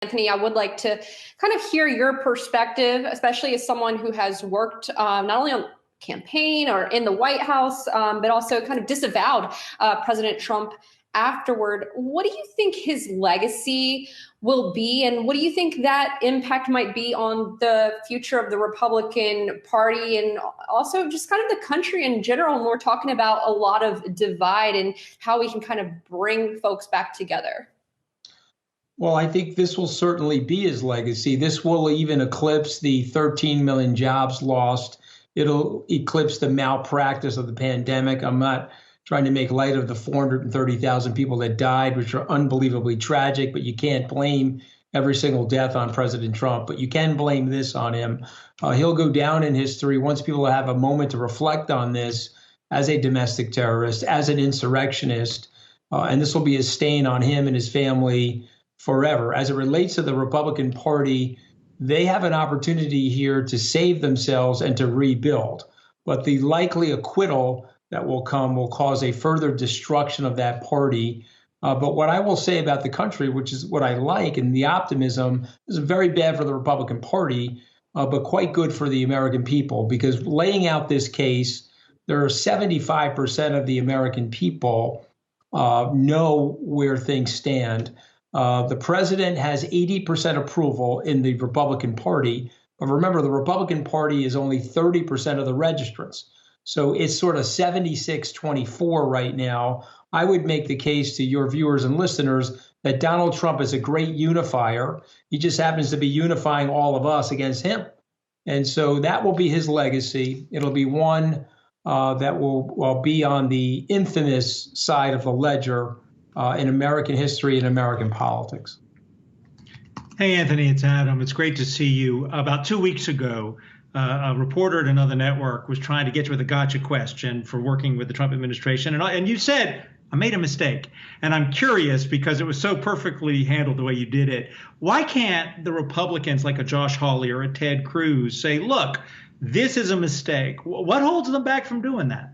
Anthony, I would like to kind of hear your perspective, especially as someone who has worked not only on campaign or in the White House, but also kind of disavowed President Trump afterward. What do you think his legacy will be, and what do you think that impact might be on the future of the Republican Party and also just kind of the country in general? And we're talking about a lot of divide and how we can kind of bring folks back together. Well, I think this will certainly be his legacy. This will even eclipse the 13 million jobs lost. It'll eclipse the malpractice of the pandemic. I'm not trying to make light of the 430,000 people that died, which are unbelievably tragic, but you can't blame every single death on President Trump, but you can blame this on him. He'll go down in history once people have a moment to reflect on this as a domestic terrorist, as an insurrectionist, and this will be a stain on him and his family forever. As it relates to the Republican Party, they have an opportunity here to save themselves and to rebuild. But the likely acquittal that will come will cause a further destruction of that party. But what I will say about the country, which is what I like, and the optimism, is very bad for the Republican Party, but quite good for the American people, because laying out this case, there are 75% of the American people know where things stand. The president has 80% approval in the Republican Party. But remember, the Republican Party is only 30% of the registrants. So it's sort of 76-24 right now. I would make the case to your viewers and listeners that Donald Trump is a great unifier. He just happens to be unifying all of us against him. And so that will be his legacy. It'll be one that will be on the infamous side of the ledger in American history and American politics. Hey, Anthony, it's Adam. It's great to see you. About 2 weeks ago, a reporter at another network was trying to get you with a gotcha question for working with the Trump administration. And you said, I made a mistake. And I'm curious, because it was so perfectly handled the way you did it. Why can't the Republicans like a Josh Hawley or a Ted Cruz say, look, this is a mistake? What holds them back from doing that?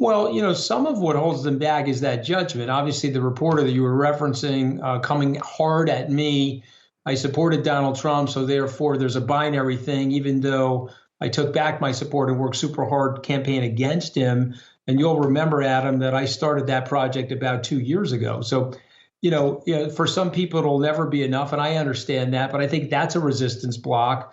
Well, some of what holds them back is that judgment. Obviously, the reporter that you were referencing coming hard at me, I supported Donald Trump, so therefore there's a binary thing, even though I took back my support and worked super hard campaign against him. And you'll remember, Adam, that I started that project about 2 years ago. So, for some people, it'll never be enough. And I understand that. But I think that's a resistance block.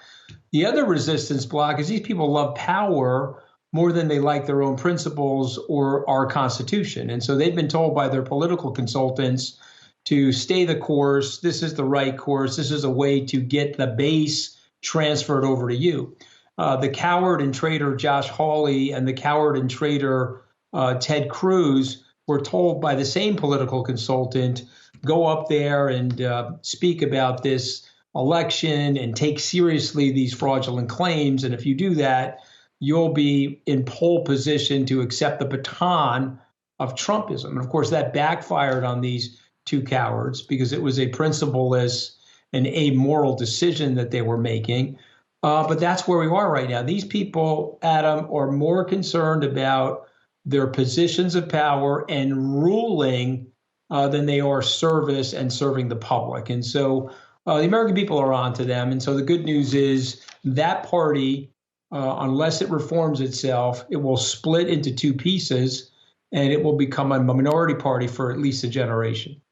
The other resistance block is these people love power more than they like their own principles or our Constitution. And so they've been told by their political consultants to stay the course. This is the right course. This is a way to get the base transferred over to you. The coward and traitor Josh Hawley and the coward and traitor Ted Cruz were told by the same political consultant, go up there and speak about this election and take seriously these fraudulent claims. And if you do that, you'll be in pole position to accept the baton of Trumpism. And of course, that backfired on these two cowards because it was a principleless and amoral decision that they were making. But that's where we are right now. These people, Adam, are more concerned about their positions of power and ruling than they are service and serving the public. And so the American people are on to them. And so the good news is that party, unless it reforms itself, it will split into two pieces and it will become a minority party for at least a generation.